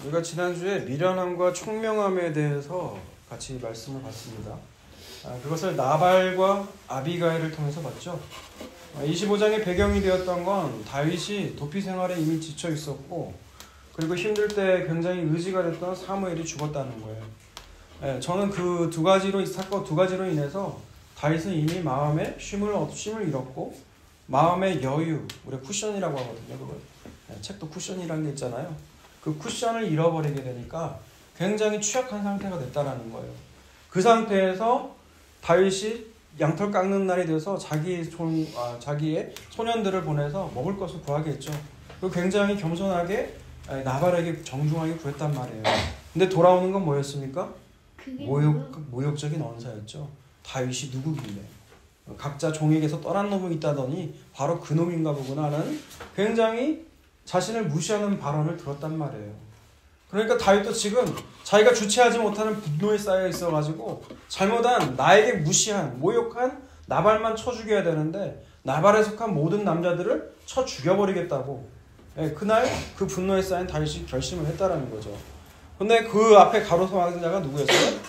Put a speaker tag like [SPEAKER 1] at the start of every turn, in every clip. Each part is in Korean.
[SPEAKER 1] 우리가 지난주에 미련함과 총명함에 대해서 같이 말씀을 봤습니다. 그것을 나발과 아비가일을 통해서 봤죠. 25장의 배경이 되었던 건 다윗이 도피 생활에 이미 지쳐 있었고, 그리고 힘들 때 굉장히 의지가 됐던 사무엘이 죽었다는 거예요. 저는 그 사건 두 가지로 인해서 다윗은 이미 마음에 쉼을 잃었고, 마음의 여유, 우리 쿠션이라고 하거든요. 그걸. 책도 쿠션이라는 게 있잖아요. 그 쿠션을 잃어버리게 되니까 굉장히 취약한 상태가 됐다라는 거예요. 그 상태에서 다윗이 양털 깎는 날이 돼서 자기의 소년들을 보내서 먹을 것을 구하겠죠. 그리고 굉장히 겸손하게 나발에게 정중하게 구했단 말이에요. 근데 돌아오는 건 뭐였습니까? 모욕적인 언사였죠. 다윗이 누구길래 각자 종에게서 떠난 놈이 있다더니 바로 그 놈인가 보구나 하는 굉장히 자신을 무시하는 발언을 들었단 말이에요. 그러니까 다윗도 지금 자기가 주체하지 못하는 분노에 쌓여 있어가지고 잘못한 나에게 무시한 모욕한 나발만 쳐 죽여야 되는데 나발에 속한 모든 남자들을 쳐 죽여버리겠다고 그날 그 분노에 쌓인 다윗이 결심을 했다라는 거죠. 근데 그 앞에 가로서는 자가 누구였어요?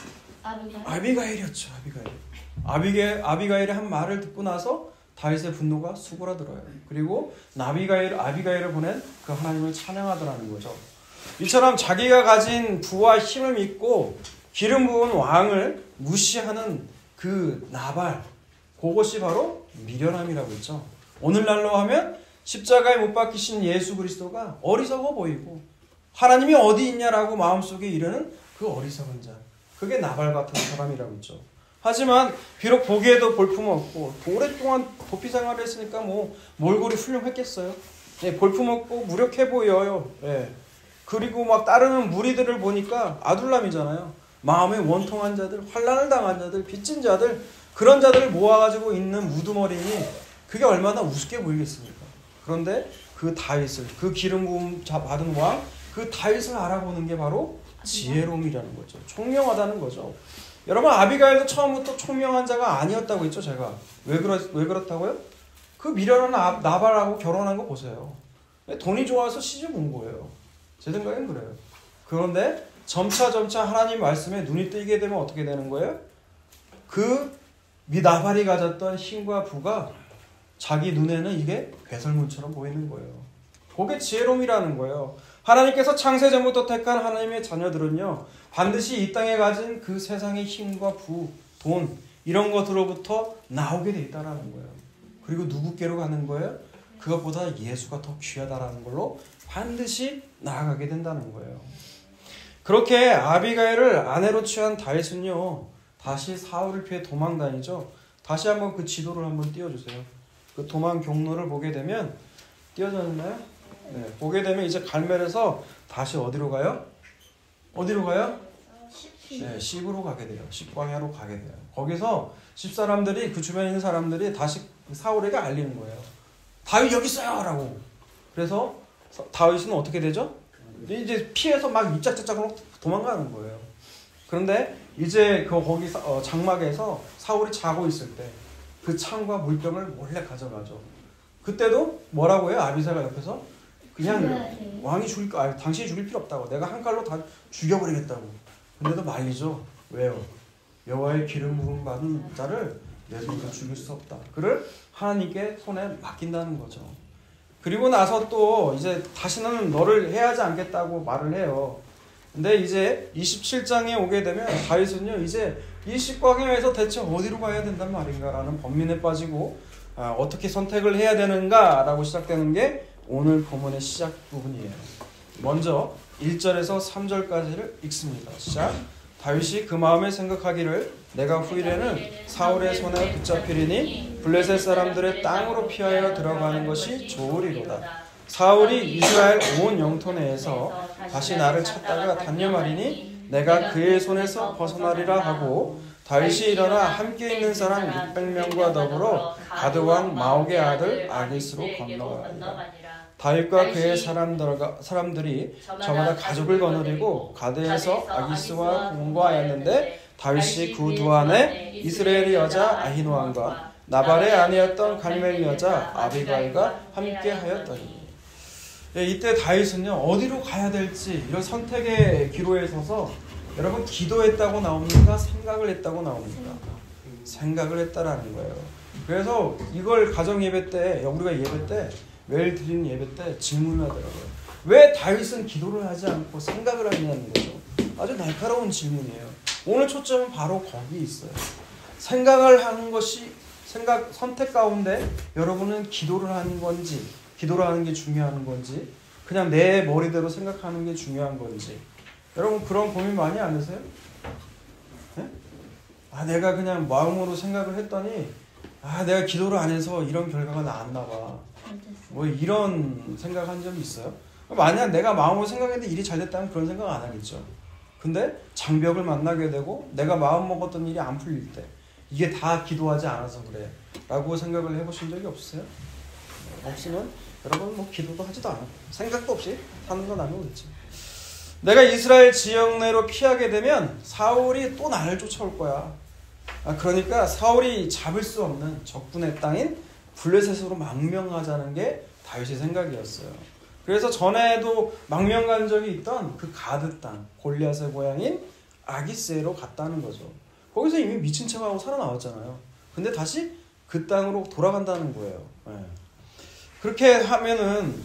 [SPEAKER 1] 아비가일이었죠. 아비가일이 한 말을 듣고 나서 다윗의 분노가 수그러들어요. 그리고 아비가일을 보낸 그 하나님을 찬양하더라는 거죠. 이처럼 자기가 가진 부와 힘을 믿고 기름 부은 왕을 무시하는 그 나발, 그것이 바로 미련함이라고 했죠. 오늘날로 하면 십자가에 못 박히신 예수 그리스도가 어리석어 보이고 하나님이 어디 있냐라고 마음속에 이르는 그 어리석은 자, 그게 나발 같은 사람이라고 했죠. 하지만 비록 보기에도 볼품없고 오랫동안 도피 생활을 했으니까 몰골이 훌륭했겠어요. 볼품없고 무력해 보여요. 그리고 막 따르는 무리들을 보니까 아둘람이잖아요. 마음에 원통한 자들, 환난을 당한 자들, 빚진 자들, 그런 자들을 모아가지고 있는 무두머리니 그게 얼마나 우습게 보이겠습니까? 그런데 그 다윗을, 그 기름 부음 받은 왕, 그 다윗을 알아보는 게 바로 지혜로움이라는 거죠. 총명하다는 거죠. 여러분, 아비가일도 처음부터 총명한 자가 아니었다고 했죠, 제가. 왜 그렇다고요? 그 미련한 나발하고 결혼한 거 보세요. 돈이 좋아서 시집 온 거예요. 제 생각엔 그래요. 그런데 점차 하나님 말씀에 눈이 뜨이게 되면 어떻게 되는 거예요? 그 나발이 가졌던 힘과 부가 자기 눈에는 이게 배설물처럼 보이는 거예요. 그게 지혜로움이라는 거예요. 하나님께서 창세전부터 택한 하나님의 자녀들은요, 반드시 이 땅에 가진 그 세상의 힘과 부, 돈, 이런 것으로부터 나오게 돼 있다라는 거예요. 그리고 누구께로 가는 거예요? 그것보다 예수가 더 귀하다라는 걸로 반드시 나아가게 된다는 거예요. 그렇게 아비가일을 아내로 취한 다윗은요, 다시 사울을 피해 도망 다니죠. 다시 한번 그 지도를 한번 띄워주세요. 그 도망 경로를 보게 되면, 띄워졌나요? 네, 보게 되면 이제 갈멜에서 다시 어디로 가요? 어디로 가요? 네, 십으로 가게 돼요. 십광야로 가게 돼요. 거기서 십사람들이, 그 주변에 있는 사람들이 다시 사울에게 알리는 거예요. 다윗 여기 있어요! 라고. 그래서 다윗은 어떻게 되죠? 이제 피해서 막 입짝짝짝으로 도망가는 거예요. 그런데 이제 거기 장막에서 사울이 자고 있을 때 그 창과 물병을 몰래 가져가죠. 그때도 뭐라고 해요? 아비새가 옆에서 그냥 당신이 죽일 필요 없다고. 내가 한 칼로 다 죽여버리겠다고. 근데도 말리죠. 왜요? 여호와의 기름 부음 받은 자를 내 손으로 죽일 수 없다. 그를 하나님께 손에 맡긴다는 거죠. 그리고 나서 또 이제 다시는 너를 해하지 않겠다고 말을 해요. 근데 이제 27장에 오게 되면 다윗은요, 이제 이 십광야에서 대체 어디로 가야 된단 말인가라는 번민에 빠지고 어떻게 선택을 해야 되는가라고 시작되는 게 오늘 본문의 시작 부분이에요. 먼저 1절에서 3절까지를 읽습니다. 시작. 다윗이 그 마음에 생각하기를 내가 후일에는 사울의 손에 붙잡히리니 블레셋 사람들의 땅으로 피하여 들어가는 것이 좋으리로다. 사울이 이스라엘 온 영토 내에서 다시 나를 찾다가 단념하리니 내가 그의 손에서 벗어나리라 하고 다윗이 일어나 함께 있는 사람 600명과 더불어 가드왕 마옥의 아들 아기스로 건너가니라. 다윗과 그의 사람들이 저마다 가족을 거느리고 가드에서 아기스와 공과하였는데 다윗이 그 두 안에 이스라엘의 여자 아히노함과 나발의 아내였던 갈멜 여자 아비가일과 함께하였더니. 이때 다윗은요 어디로 가야 될지 이런 선택의 기로에 서서 여러분 기도했다고 나옵니까? 생각을 했다고 나옵니까? 생각을 했다라는 거예요. 그래서 이걸 가정 예배 때 우리가 예배 때 매일 드리는 예배 때 질문을 하더라고요. 왜 다윗은 기도를 하지 않고 생각을 하냐는 거죠. 아주 날카로운 질문이에요. 오늘 초점은 바로 거기 있어요. 생각을 하는 것이 선택 가운데 여러분은 기도를 하는 건지 기도를 하는 게 중요한 건지 그냥 내 머리대로 생각하는 게 중요한 건지 여러분 그런 고민 많이 안 하세요? 네? 내가 그냥 마음으로 생각을 했더니 내가 기도를 안 해서 이런 결과가 나왔나 봐. 뭐 이런 생각한 적이 있어요? 만약 내가 마음으로 생각했는데 일이 잘 됐다면 그런 생각 안 하겠죠. 근데 장벽을 만나게 되고 내가 마음 먹었던 일이 안 풀릴 때 이게 다 기도하지 않아서 그래 라고 생각을 해보신 적이 없으세요? 없으면 여러분 뭐 기도도 하지도 않아요. 생각도 없이 사는 건 아니고 그렇지. 내가 이스라엘 지역 내로 피하게 되면 사울이 또 나를 쫓아올 거야. 그러니까 사울이 잡을 수 없는 적군의 땅인 블레셋으로 망명하자는 게 다윗의 생각이었어요. 그래서 전에도 망명 간 적이 있던 그 가드 땅, 골리앗의 고향인 아기스로 갔다는 거죠. 거기서 이미 미친 척하고 살아나왔잖아요. 근데 다시 그 땅으로 돌아간다는 거예요. 네. 그렇게 하면은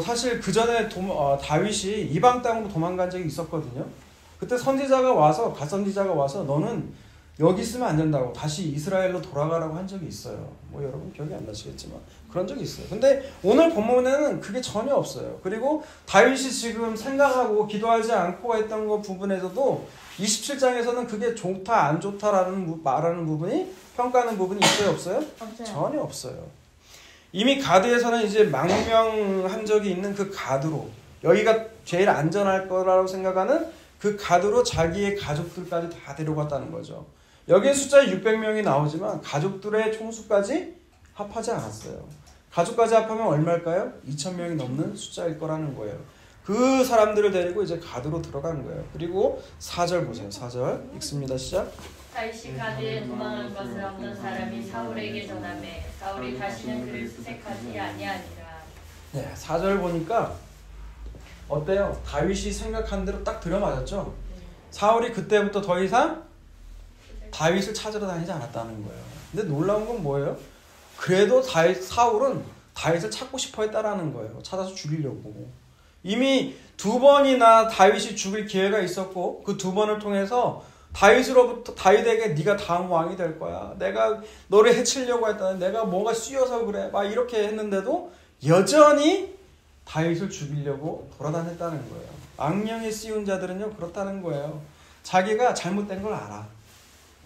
[SPEAKER 1] 사실 그 전에 다윗이 이방 땅으로 도망간 적이 있었거든요. 그때 선지자가 와서 갓선지자가 와서 너는 여기 있으면 안 된다고 다시 이스라엘로 돌아가라고 한 적이 있어요. 뭐 여러분 기억이 안 나시겠지만 그런 적이 있어요. 근데 오늘 본문에는 그게 전혀 없어요. 그리고 다윗이 지금 생각하고 기도하지 않고 했던 그 부분에서도 27장에서는 그게 좋다 안 좋다라는 말하는 부분이 평가하는 부분이 있어요 없어요?
[SPEAKER 2] 없어요.
[SPEAKER 1] 전혀 없어요. 이미 가드에서는 이제 망명한 적이 있는 그 가드로 여기가 제일 안전할 거라고 생각하는 그 가드로 자기의 가족들까지 다 데려갔다는 거죠. 여기에 숫자 600명이 나오지만 가족들의 총수까지 합하지 않았어요. 가족까지 합하면 얼마일까요? 2000명이 넘는 숫자일 거라는 거예요. 그 사람들을 데리고 이제 가드로 들어간 거예요. 그리고 4절 보세요. 4절 읽습니다. 시작.
[SPEAKER 3] 다윗이 가드에 도망한 것을 없는 사람이 사울에게 전하매 사울이 다시는 그를 수색하지 아니하니라.
[SPEAKER 1] 네, 4절 보니까 어때요? 다윗이 생각한 대로 딱 들어맞았죠? 사울이 그때부터 더 이상 다윗을 찾으러 다니지 않았다는 거예요. 근데 놀라운 건 뭐예요? 그래도 사울은 다윗을 찾고 싶어 했다라는 거예요. 찾아서 죽이려고. 이미 2번이나 다윗이 죽일 기회가 있었고 그 2번을 통해서 다윗에게 네가 다음 왕이 될 거야. 내가 너를 해치려고 했다는 내가 뭐가 씌어서 그래. 막 이렇게 했는데도 여전히 다윗을 죽이려고 돌아다녔다는 거예요. 악령에 씌운 자들은요 그렇다는 거예요. 자기가 잘못된 걸 알아.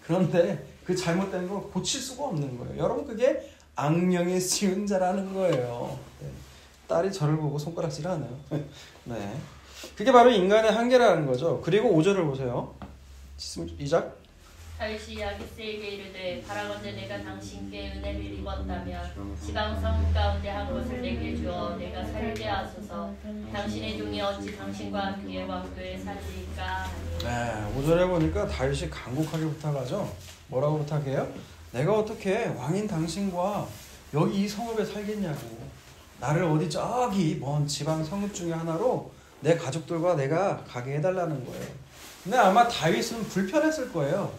[SPEAKER 1] 그런데 그 잘못된 걸 고칠 수가 없는 거예요. 여러분 그게 악령에 씌운 자라는 거예요. 네. 딸이 저를 보고 손가락질 하네요. 네, 그게 바로 인간의 한계라는 거죠. 그리고 5절을 보세요. 시작.
[SPEAKER 3] 다윗이 아기스에게 이르되 바라건대 내가 당신께 은혜를 입었다면 지방성 가운데 한 곳을 내게 주어 내가 살게 하소서. 당신의 종이 어찌 당신과 함께 왕도에 살리까.
[SPEAKER 1] 네, 5절에 보니까 다윗이 간곡하게 부탁하죠. 뭐라고 부탁해요? 내가 어떻게 왕인 당신과 여기 이 성읍에 살겠냐고. 나를 어디 저기 먼 지방 성읍 중에 하나로 내 가족들과 내가 가게 해달라는 거예요. 근데 아마 다윗은 불편했을 거예요.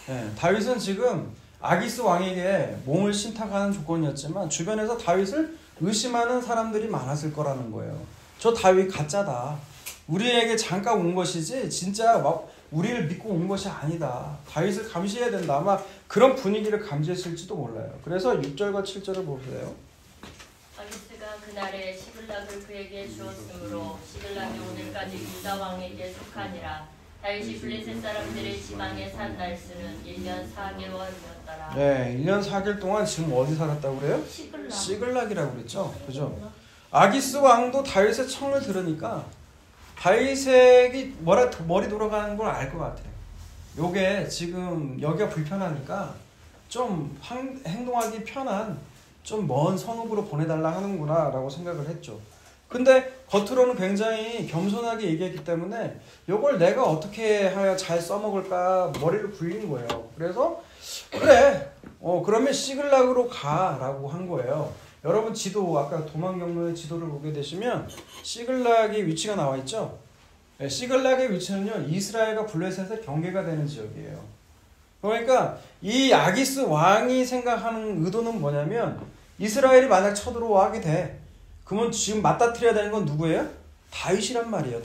[SPEAKER 1] 네, 다윗은 지금 아기스 왕에게 몸을 신탁하는 조건이었지만 주변에서 다윗을 의심하는 사람들이 많았을 거라는 거예요. 저 다윗 가짜다. 우리에게 잠깐 온 것이지 진짜 막 우리를 믿고 온 것이 아니다. 다윗을 감시해야 된다. 아마 그런 분위기를 감지했을지도 몰라요. 그래서 6절과 7절을 보세요.
[SPEAKER 3] 아기스가 그날에 시글락을 그에게 주었으므로 시글락이 오늘까지 유다 왕에게 속하니라. 다윗이 블레셋 사람들의 지방에 산 날수는 1년 4개월이었더라.
[SPEAKER 1] 네, 1년 4개월 동안 지금 어디 살았다고 그래요? 시글락이라고 그랬죠. 그죠? 아기스 왕도 다윗의 청을 들으니까 다윗이 머리 돌아가는 걸 알 것 같아요. 요게 지금 여기가 불편하니까 좀 행동하기 편한 좀 먼 성읍으로 보내달라 하는구나 라고 생각을 했죠. 근데 겉으로는 굉장히 겸손하게 얘기했기 때문에 이걸 내가 어떻게 해야 잘 써먹을까 머리를 굴린 거예요. 그래서 그래 그러면 시글락으로 가라고 한 거예요. 여러분 지도 아까 도망 경로의 지도를 보게 되시면 시글락의 위치가 나와 있죠. 네, 시글락의 위치는요 이스라엘과 블레셋의 경계가 되는 지역이에요. 그러니까 이 아기스 왕이 생각하는 의도는 뭐냐면 이스라엘이 만약 쳐들어오게 돼 그러면 지금 맞닥뜨려야 되는 건 누구예요? 다윗이란 말이에요.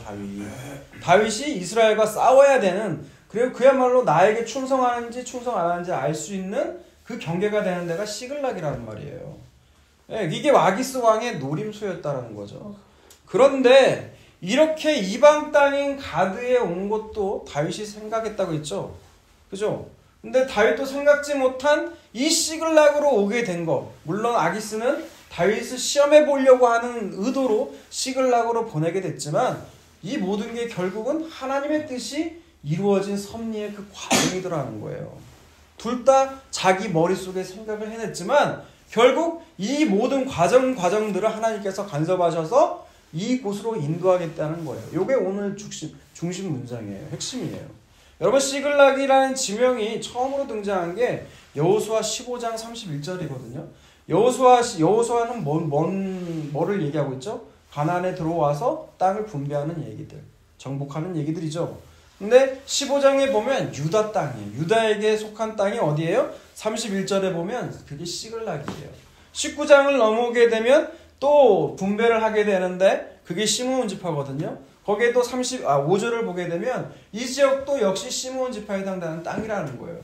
[SPEAKER 1] 다윗이 이스라엘과 싸워야 되는, 그리고 그야말로 나에게 충성하는지 충성 안 하는지 알 수 있는 그 경계가 되는 데가 시글락이라는 말이에요. 네, 이게 아기스 왕의 노림수였다는 거죠. 그런데 이렇게 이방 땅인 가드에 온 것도 다윗이 생각했다고 했죠. 그죠? 근데 다윗도 생각지 못한 이 시글락으로 오게 된 거, 물론 아기스는 다윗을 시험해 보려고 하는 의도로 시글락으로 보내게 됐지만 이 모든 게 결국은 하나님의 뜻이 이루어진 섭리의 그 과정이더라는 거예요. 둘 다 자기 머릿속에 생각을 해냈지만 결국 이 모든 과정들을 하나님께서 간섭하셔서 이곳으로 인도하겠다는 거예요. 이게 오늘 중심 문장이에요. 핵심이에요. 여러분 시글락이라는 지명이 처음으로 등장한 게 여호수아 15장 31절이거든요. 여호수아는 뭐를 얘기하고 있죠? 가나안에 들어와서 땅을 분배하는 얘기들, 정복하는 얘기들이죠. 근데 15장에 보면 유다 땅이에요. 유다에게 속한 땅이 어디예요? 31절에 보면 그게 시글락이에요. 19장을 넘어오게 되면 또 분배를 하게 되는데 그게 시므온 지파거든요. 거기에 또 5절을 보게 되면 이 지역도 역시 시므온 지파에 해당되는 땅이라는 거예요.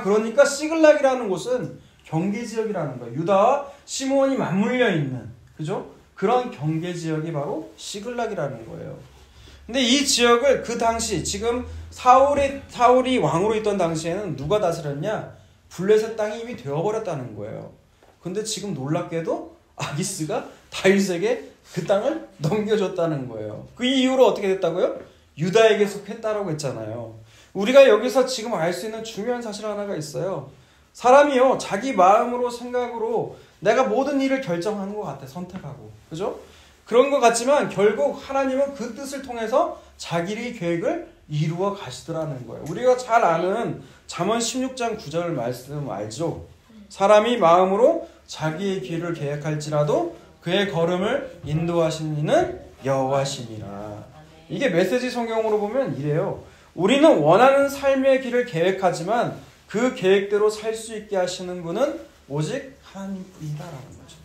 [SPEAKER 1] 그러니까 시글락이라는 곳은 경계 지역이라는 거예요. 유다와 시므온이 맞물려 있는, 그죠? 그런 경계 지역이 바로 시글락이라는 거예요. 근데 이 지역을 그 당시 지금 사울이 왕으로 있던 당시에는 누가 다스렸냐? 블레셋 땅이 이미 되어버렸다는 거예요. 근데 지금 놀랍게도 아기스가 다윗에게 그 땅을 넘겨줬다는 거예요. 그 이후로 어떻게 됐다고요? 유다에게 속했다라고 했잖아요. 우리가 여기서 지금 알 수 있는 중요한 사실 하나가 있어요. 사람이요 자기 마음으로 생각으로 내가 모든 일을 결정하는 것 같아. 선택하고, 그죠? 그런 것 같지만 결국 하나님은 그 뜻을 통해서 자기의 계획을 이루어 가시더라는 거예요. 우리가 잘 아는 잠언 16장 9절 말씀 알죠? 사람이 마음으로 자기의 길을 계획할지라도 그의 걸음을 인도하시는 이는 여호와시니라. 이게 메시지 성경으로 보면 이래요. 우리는 원하는 삶의 길을 계획하지만 그 계획대로 살 수 있게 하시는 분은 오직 하나님뿐이다라는 거죠.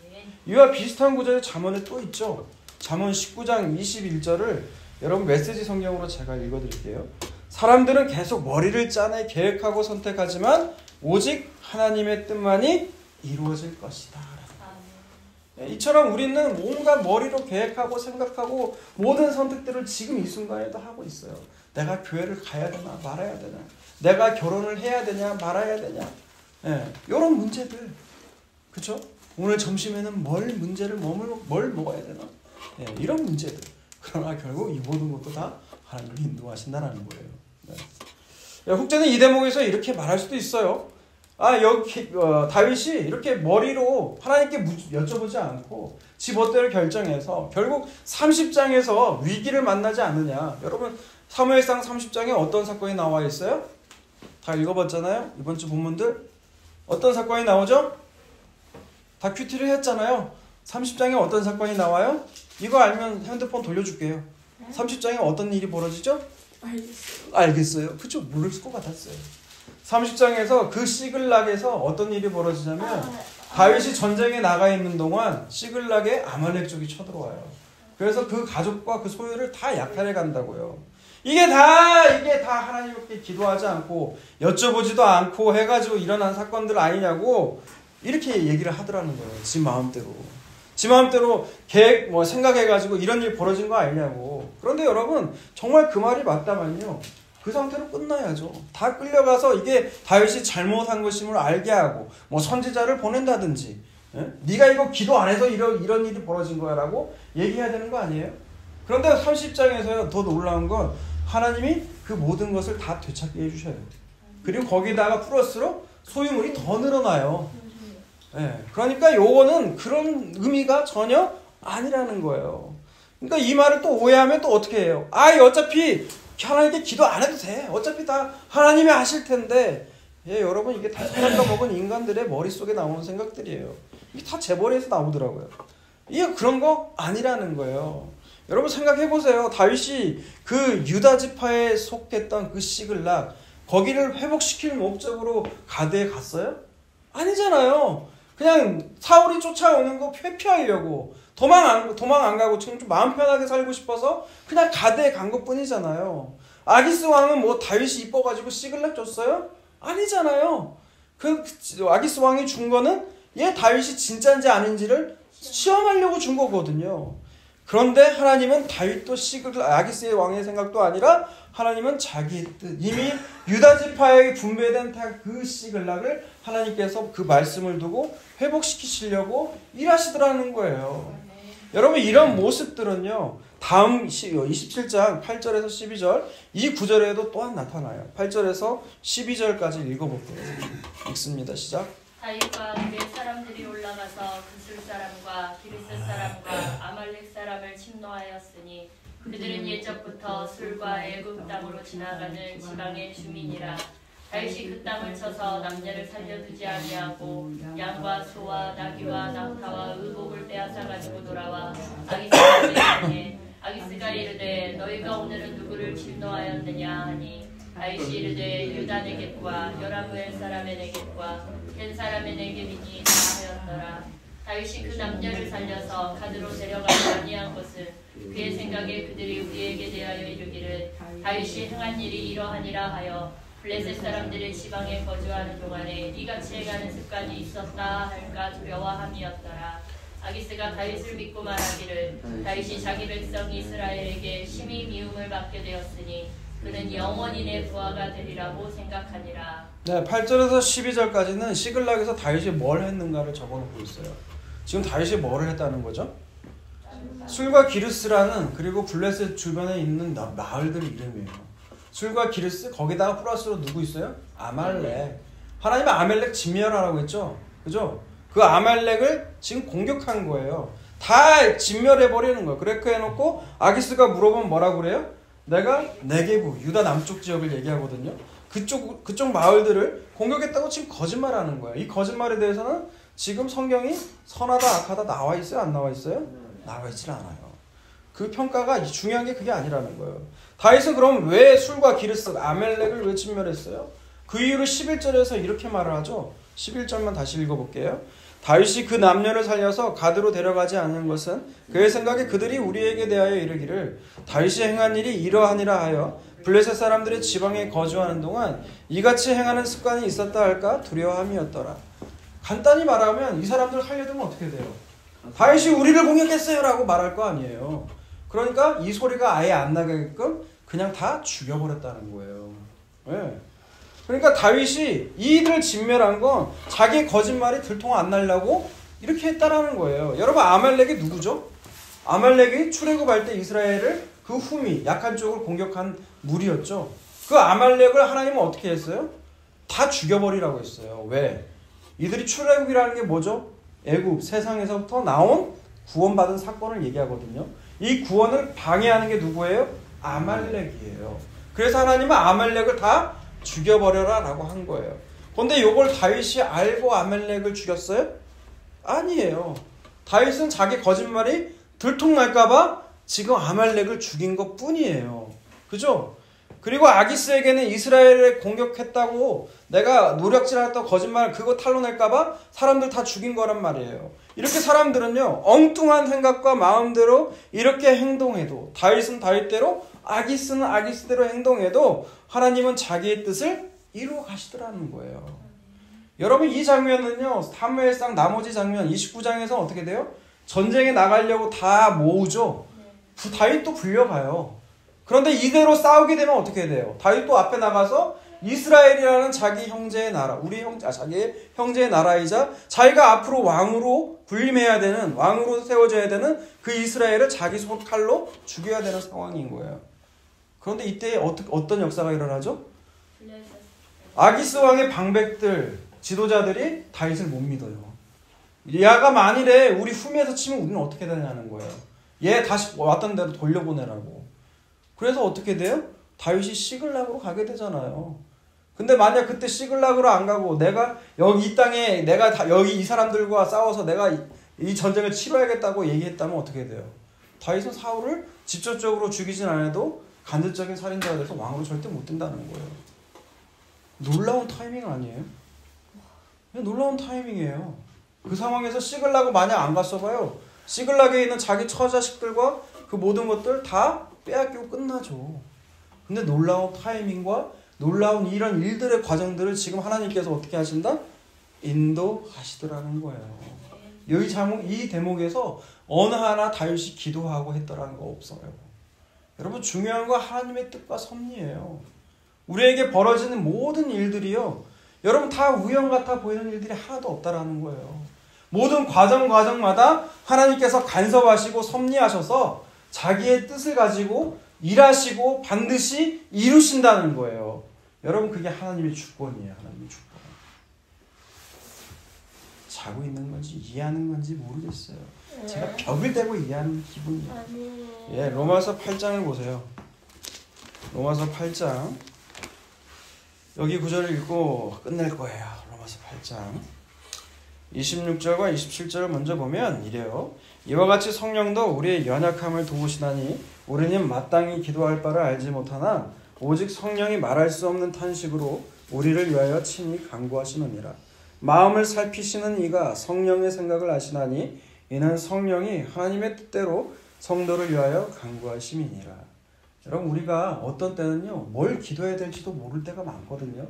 [SPEAKER 1] 이와 비슷한 구절이 잠언에 또 있죠. 잠언 19장 21절을 여러분 메시지 성경으로 제가 읽어드릴게요. 사람들은 계속 머리를 짜내 계획하고 선택하지만 오직 하나님의 뜻만이 이루어질 것이다. 이처럼 우리는 뭔가 머리로 계획하고 생각하고 모든 선택들을 지금 이 순간에도 하고 있어요. 내가 교회를 가야 되나 말아야 되나, 내가 결혼을 해야 되냐 말아야 되냐, 이런 문제들, 그렇죠? 오늘 점심에는 뭘 먹어야 되나, 이런 문제들. 그러나 결국 이 모든 것도 다 하나님이 인도하신다는 거예요. 혹자는 이 대목에서 이렇게 말할 수도 있어요. 다윗이 이렇게 머리로 하나님께 여쭤보지 않고 지 멋대로 결정해서 결국 30장에서 위기를 만나지 않느냐. 여러분 사무엘상 30장에 어떤 사건이 나와 있어요? 다 읽어봤잖아요. 이번 주 본문들 어떤 사건이 나오죠? 다 큐티를 했잖아요. 30장에 어떤 사건이 나와요? 이거 알면 핸드폰 돌려줄게요. 30장에 어떤 일이 벌어지죠? 알겠어요. 그쵸? 모를 것 같았어요. 30장에서 그 시글락에서 어떤 일이 벌어지냐면 다윗이 전쟁에 나가 있는 동안 시글락에 아말렉 쪽이 쳐들어와요. 그래서 그 가족과 그 소유를 다 약탈해 간다고요. 이게 다 하나님께 기도하지 않고 여쭤보지도 않고 해가지고 일어난 사건들 아니냐고 이렇게 얘기를 하더라는 거예요. 지 마음대로 계획 생각해가지고 이런 일이 벌어진 거 아니냐고. 그런데 여러분 정말 그 말이 맞다면요, 그 상태로 끝나야죠. 다 끌려가서 이게 다윗이 잘못한 것임을 알게 하고 선지자를 보낸다든지, 네가 이거 기도 안 해서 이런 일이 벌어진 거야 라고 얘기해야 되는 거 아니에요? 그런데 30장에서요 더 놀라운 건 하나님이 그 모든 것을 다 되찾게 해주셔요. 그리고 거기다가 플러스로 소유물이 더 늘어나요. 그러니까 요거는 그런 의미가 전혀 아니라는 거예요. 그러니까 이 말을 또 오해하면 또 어떻게 해요? 어차피 하나님께 기도 안 해도 돼. 어차피 다 하나님이 하실 텐데. 여러분 이게 다 사람과 먹은 인간들의 머릿속에 나오는 생각들이에요. 이게 다 재벌에서 나오더라고요. 이게 그런 거 아니라는 거예요. 여러분 생각해 보세요. 다윗이 그 유다 지파에 속했던 그 시글락 거기를 회복시킬 목적으로 가드에 갔어요? 아니잖아요. 그냥 사울이 쫓아오는 거 회피하려고 도망 안 가고 지금 좀 마음 편하게 살고 싶어서 그냥 가드에 간 것뿐이잖아요. 아기스 왕은 뭐 다윗이 이뻐가지고 시글락 줬어요? 아니잖아요. 그 아기스 왕이 준 거는 얘 다윗이 진짜인지 아닌지를 시험하려고 준 거거든요. 그런데 하나님은 다윗도 아기스의 왕의 생각도 아니라 하나님은 자기의 뜻, 이미 유다 지파에게 분배된 그 시글락을 하나님께서 그 말씀을 두고 회복시키시려고 일하시더라는 거예요. 여러분 이런 모습들은요. 다음 27장 8절에서 12절 이 구절에도 또한 나타나요. 8절에서 12절까지 읽어볼게요. 읽습니다. 시작.
[SPEAKER 3] 다윗과 그의 사람들이 올라가서 그술 사람과 기르스 사람과 아말렉 사람을 침노하였으니 그들은 예적부터 술과 애굽 땅으로 지나가는 지방의 주민이라. 다윗이 그 땅을 쳐서 남녀를 살려두지 아니하고 양과 소와 나귀와 낙타와 의복을 빼앗아 가지고 돌아와 아기스에게 이르되 아기스가 이르되 너희가 오늘은 누구를 침노하였느냐 하니 다윗이 이르되 유다 네겝과 여라무엘 사람의 네겝과 벤 사람의 네겝이니 하였더라. 다윗이 그 남녀를 살려서 가드로 데려가지 아니한 것은 그의 생각에 그들이 우리에게 대하여 이르기를 다윗이 행한 일이 이러하니라 하여 블레셋 사람들의 지방에 거주하는 동안에 이같이 행하는 습관이 있었다 할까 두려워함이었더라. 아기스가 다윗을 믿고 말하기를 다윗이 자기 백성 이스라엘에게 심히 미움을 받게 되었으니 그는 영원히 내 부하가 되리라고 생각하니라.
[SPEAKER 1] 네, 8절에서 12절까지는 시글락에서 다윗이 뭘 했는가를 적어놓고 있어요. 지금 다윗이 뭐를 했다는 거죠? 술과 기르스라는 그리고 블레셋 주변에 있는 마을들 이름이에요. 술과 기르스 거기다가 플러스로 누구 있어요? 아말렉. 하나님은 아말렉 진멸하라고 했죠. 그죠? 그 아말렉을 지금 공격한 거예요. 다 진멸해버리는 거예요. 그렇게 해놓고 아기스가 물어보면 뭐라고 그래요? 내가 네게부 유다 남쪽 지역을 얘기하거든요. 그쪽 마을들을 공격했다고 지금 거짓말하는 거예요. 이 거짓말에 대해서는 지금 성경이 선하다 악하다 나와 있어요? 안 나와 있어요? 나와 있질 않아요. 그 평가가 중요한 게 그게 아니라는 거예요. 다윗은 그럼 왜 술과 기르스 아멜렉을 왜 진멸했어요? 그 이유를 11절에서 이렇게 말을 하죠. 11절만 다시 읽어볼게요. 다윗이 그 남녀를 살려서 가드로 데려가지 않는 것은 그의 생각에 그들이 우리에게 대하여 이르기를 다윗이 행한 일이 이러하니라 하여 블레셋 사람들의 지방에 거주하는 동안 이같이 행하는 습관이 있었다 할까 두려워함이었더라. 간단히 말하면 이 사람들 살려두면 어떻게 돼요? 다윗이 우리를 공격했어요 라고 말할 거 아니에요. 그러니까 이 소리가 아예 안 나게끔 그냥 다 죽여버렸다는 거예요. 네. 그러니까 다윗이 이들을 진멸한 건 자기의 거짓말이 들통 안 나려고 이렇게 했다라는 거예요. 여러분 아말렉이 누구죠? 아말렉이 출애굽할 때 이스라엘을 그 후미 약한 쪽을 공격한 무리였죠. 그 아말렉을 하나님은 어떻게 했어요? 다 죽여버리라고 했어요. 왜? 이들이 출애굽이라는 게 뭐죠? 애굽 세상에서부터 나온 구원받은 사건을 얘기하거든요. 이 구원을 방해하는 게 누구예요? 아말렉이에요. 그래서 하나님은 아말렉을 다 죽여버려라 라고 한 거예요. 그런데 이걸 다윗이 알고 아말렉을 죽였어요? 아니에요. 다윗은 자기 거짓말이 들통날까봐 지금 아말렉을 죽인 것 뿐이에요. 그죠? 그리고 아기스에게는 이스라엘을 공격했다고 내가 노력질했다고 거짓말 그거 탄로낼까봐 사람들 다 죽인 거란 말이에요. 이렇게 사람들은요 엉뚱한 생각과 마음대로 이렇게 행동해도 다윗은 다윗대로 아기스는 아기스대로 행동해도 하나님은 자기의 뜻을 이루어 가시더라는 거예요. 여러분 이 장면은요 사무엘상 나머지 장면 29장에서 어떻게 돼요? 전쟁에 나가려고 다 모으죠. 다윗도 불려가요. 그런데 이대로 싸우게 되면 어떻게 돼요? 다윗도 앞에 나가서 이스라엘이라는 자기 형제의 나라, 자기의 형제의 나라이자 자기가 앞으로 왕으로 군림해야 되는, 왕으로 세워져야 되는 그 이스라엘을 자기 손 칼로 죽여야 되는 상황인 거예요. 그런데 이때 어떤 역사가 일어나죠? 아기스 왕의 방백들, 지도자들이 다윗을 못 믿어요. 얘가 만일에 우리 후미에서 치면 우리는 어떻게 되냐는 거예요. 얘 다시 왔던 데로 돌려보내라고. 그래서 어떻게 돼요? 다윗이 시글락으로 가게 되잖아요. 근데 만약 그때 시글락으로 안 가고 내가 여기 이 땅에 내가 여기 이 사람들과 싸워서 내가 이 전쟁을 치러야겠다고 얘기했다면 어떻게 돼요? 다윗은 사울을 직접적으로 죽이진 않아도 간접적인 살인자가 돼서 왕으로 절대 못 된다는 거예요. 놀라운 타이밍 아니에요? 놀라운 타이밍이에요. 그 상황에서 시글락을 만약 안 갔어봐요. 시글락에 있는 자기 처자식들과 그 모든 것들 다 빼앗기고 끝나죠. 근데 놀라운 타이밍과 놀라운 이런 일들의 과정들을 지금 하나님께서 어떻게 하신다? 인도하시더라는 거예요. 이 대목에서 어느 하나 다윗이 기도하고 했더라는 거 없어요. 여러분 중요한 건 하나님의 뜻과 섭리예요. 우리에게 벌어지는 모든 일들이요. 여러분 다 우연 같아 보이는 일들이 하나도 없다라는 거예요. 모든 과정마다 하나님께서 간섭하시고 섭리하셔서 자기의 뜻을 가지고 일하시고 반드시 이루신다는 거예요. 여러분 그게 하나님의 주권이에요. 하나님의 주권. 자고 있는 건지 이해하는 건지 모르겠어요. 제가 벽을 대고 이해하는 기분이에요. 예, 로마서 8장을 보세요. 로마서 8장 여기 구절을 읽고 끝낼 거예요. 로마서 8장 26절과 27절을 먼저 보면 이래요. 이와 같이 성령도 우리의 연약함을 도우시나니 우리는 마땅히 기도할 바를 알지 못하나 오직 성령이 말할 수 없는 탄식으로 우리를 위하여 친히 간구하시느니라. 마음을 살피시는 이가 성령의 생각을 아시나니 이는 성령이 하나님의 뜻대로 성도를 위하여 간구하심이니라. 여러분 우리가 어떤 때는요 뭘 기도해야 될지도 모를 때가 많거든요.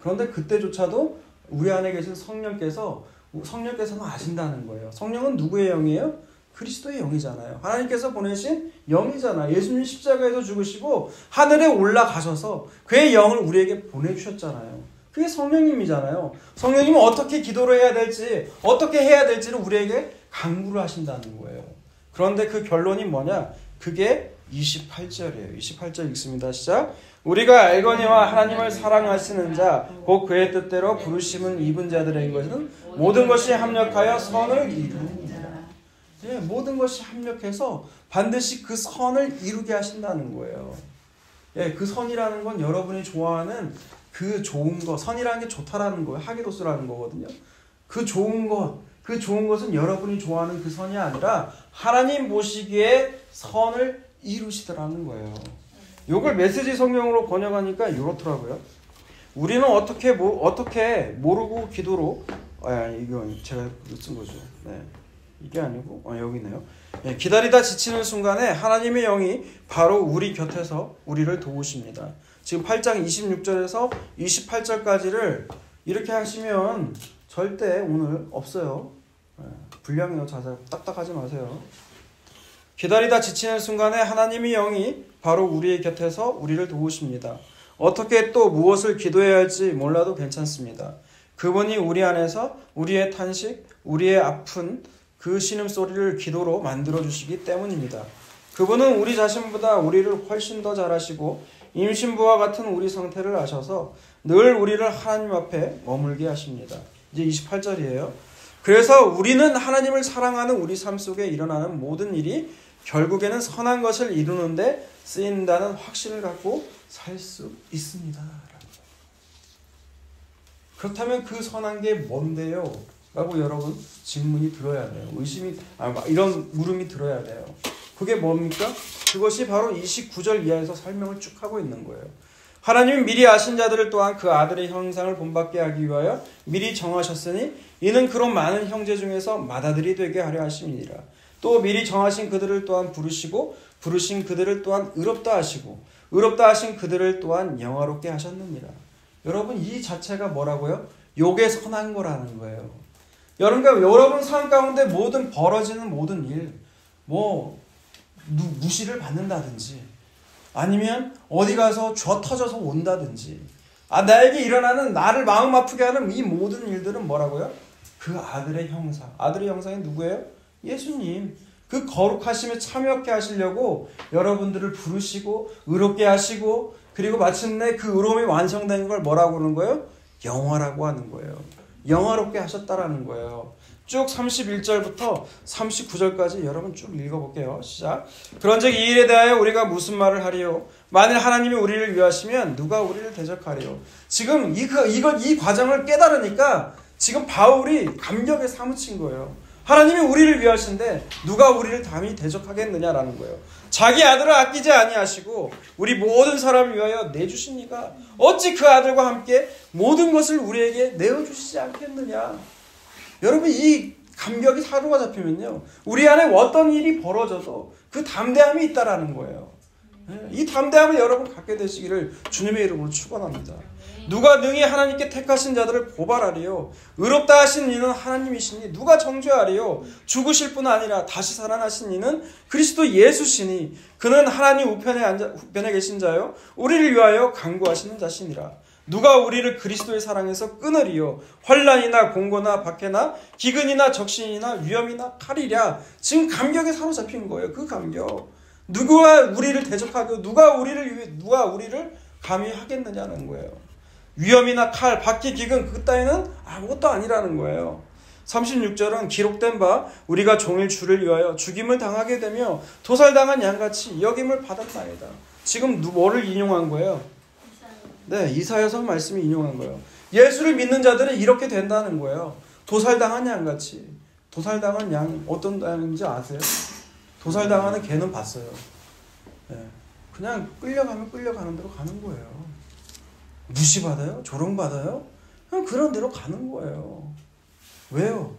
[SPEAKER 1] 그런데 그때조차도 우리 안에 계신 성령께서는 아신다는 거예요. 성령은 누구의 영이에요? 그리스도의 영이잖아요. 하나님께서 보내신 영이잖아요. 예수님 십자가에서 죽으시고 하늘에 올라가셔서 그의 영을 우리에게 보내주셨잖아요. 그게 성령님이잖아요. 성령님은 어떻게 기도를 해야 될지 어떻게 해야 될지를 우리에게 강구를 하신다는 거예요. 그런데 그 결론이 뭐냐? 그게 28절이에요. 28절 읽습니다. 시작. 우리가 알거니와 하나님을 사랑하시는 자 곧 그의 뜻대로 부르심은 입은 자들의 것은 모든 것이 합력하여 선을 이루느니라. 네, 모든 것이 합력해서 반드시 그 선을 이루게 하신다는 거예요. 예, 그 선이라는 건 여러분이 좋아하는 그 좋은 것, 선이라는 게 좋다라는 거예요. 하기로스라는 거거든요. 그 좋은 것은 여러분이 좋아하는 그 선이 아니라 하나님 보시기에 선을 이루시더라는 거예요. 이걸 메시지 성경으로 번역하니까 이렇더라고요. 우리는 어떻게 모르고 기도로 이건 제가 쓴 거죠. 네. 이게 아니고 여기네요. 네, 기다리다 지치는 순간에 하나님의 영이 바로 우리 곁에서 우리를 도우십니다. 지금 8장 26절에서 28절까지를 이렇게 하시면 절대 오늘 없어요. 불량해요. 자자 딱딱하지 마세요. 기다리다 지치는 순간에 하나님의 영이 바로 우리의 곁에서 우리를 도우십니다. 어떻게 또 무엇을 기도해야 할지 몰라도 괜찮습니다. 그분이 우리 안에서 우리의 탄식, 우리의 아픈 그 신음소리를 기도로 만들어주시기 때문입니다. 그분은 우리 자신보다 우리를 훨씬 더 잘 아시고 임신부와 같은 우리 상태를 아셔서 늘 우리를 하나님 앞에 머물게 하십니다. 이제 28절이에요. 그래서 우리는 하나님을 사랑하는 우리 삶 속에 일어나는 모든 일이 결국에는 선한 것을 이루는데 쓰인다는 확신을 갖고 살 수 있습니다. 그렇다면 그 선한 게 뭔데요? 라고 여러분 질문이 들어야 돼요. 이런 물음이 들어야 돼요. 그게 뭡니까? 그것이 바로 29절 이하에서 설명을 쭉 하고 있는 거예요. 하나님이 미리 아신 자들을 또한 그 아들의 형상을 본받게 하기 위하여 미리 정하셨으니 이는 그런 많은 형제 중에서 맏아들이 되게 하려 하심이니라. 또 미리 정하신 그들을 또한 부르시고 부르신 그들을 또한 의롭다 하시고 의롭다 하신 그들을 또한 영화롭게 하셨느니라. 여러분 이 자체가 뭐라고요? 요게 선한 거라는 거예요. 여러분 삶 가운데 모든 벌어지는 모든 일, 무시를 받는다든지 아니면 어디 가서 쥐어 터져서 온다든지 나에게 일어나는 나를 마음 아프게 하는 이 모든 일들은 뭐라고요? 그 아들의 형상. 아들의 형상이 누구예요? 예수님. 그 거룩하심에 참여하게 하시려고 여러분들을 부르시고 의롭게 하시고 그리고 마침내 그 의로움이 완성된 걸 뭐라고 하는 거예요? 영화라고 하는 거예요. 영화롭게 하셨다라는 거예요. 쭉 31절부터 39절까지 여러분 쭉 읽어볼게요. 시작. 그런즉 이 일에 대하여 우리가 무슨 말을 하리요? 만일 하나님이 우리를 위하시면 누가 우리를 대적하리요? 지금 이 과정을 깨달으니까 지금 바울이 감격에 사무친 거예요. 하나님이 우리를 위하신데 누가 우리를 감히 대적하겠느냐라는 거예요. 자기 아들을 아끼지 아니하시고 우리 모든 사람을 위하여 내주시니까 어찌 그 아들과 함께 모든 것을 우리에게 내어주시지 않겠느냐. 여러분, 이 감격이 사로잡히면요, 우리 안에 어떤 일이 벌어져도 그 담대함이 있다라는 거예요. 이 담대함을 여러분 갖게 되시기를 주님의 이름으로 축원합니다. 누가 능히 하나님께 택하신 자들을 고발하리요? 의롭다 하신 이는 하나님이시니 누가 정죄하리요? 죽으실 뿐 아니라 다시 살아나신 이는 그리스도 예수시니 그는 하나님 우편에 계신 자요 우리를 위하여 간구하시는 자시니라. 누가 우리를 그리스도의 사랑에서 끊으리요? 환난이나 공고나 박해나 기근이나 적신이나 위험이나 칼이랴. 지금 감격에 사로잡힌 거예요. 그 감격. 누가 우리를 대적하고 누가 우리를 감히 하겠느냐는 거예요. 위험이나 칼, 박해, 기근 그 따위는 아무것도 아니라는 거예요. 36절은 기록된 바 우리가 종일 주를 위하여 죽임을 당하게 되며 도살당한 양같이 여김을 받았나이다. 지금 뭐를 인용한 거예요? 네, 이사야서 말씀이 인용한 거예요. 예수를 믿는 자들은 이렇게 된다는 거예요. 도살당한 양같이. 도살당한 양 어떤 양인지 아세요? 도살당하는 개는 봤어요. 네, 그냥 끌려가면 끌려가는 대로 가는 거예요. 무시받아요? 조롱받아요? 그냥 그런 대로 가는 거예요. 왜요?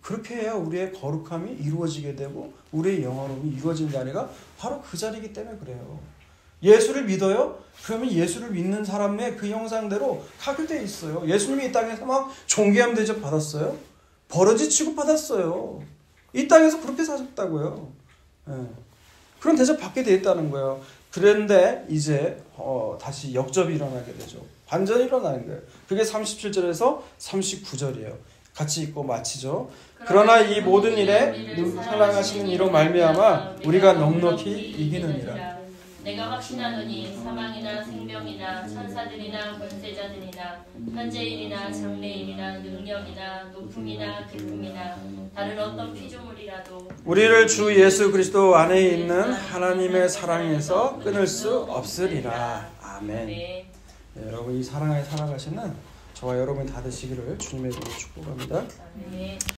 [SPEAKER 1] 그렇게 해야 우리의 거룩함이 이루어지게 되고 우리의 영화로움이 이루어진 자리가 바로 그 자리이기 때문에 그래요. 예수를 믿어요? 그러면 예수를 믿는 사람의 그 형상대로 가게 돼 있어요. 예수님이 이 땅에서 막 존귀함 대접 받았어요? 버러지 취급받았어요. 이 땅에서 그렇게 사셨다고요. 네. 그런 대접 받게 돼 있다는 거예요. 그런데 이제 다시 역접이 일어나게 되죠. 반전이 일어나는 거예요. 그게 37절에서 39절이에요. 같이 읽고 마치죠. 그러나 이 모든 일에 사랑하시는 이로 말미암아 우리가 넉넉히 이기느니라.
[SPEAKER 3] 내가 확신하노니 사망이나 생명이나 천사들이나 권세자들이나 현재일이나 장래일이나 능력이나 높음이나 깊음이나 다른 어떤 피조물이라도
[SPEAKER 1] 우리를 주 예수 그리스도 안에 있는 하나님의 사랑에서 끊을 수 없으리라. 아멘. 네, 여러분 이 사랑에 살아가시는 저와 여러분이 다 되시기를 주님의 이름으로 축복합니다.
[SPEAKER 3] 아멘.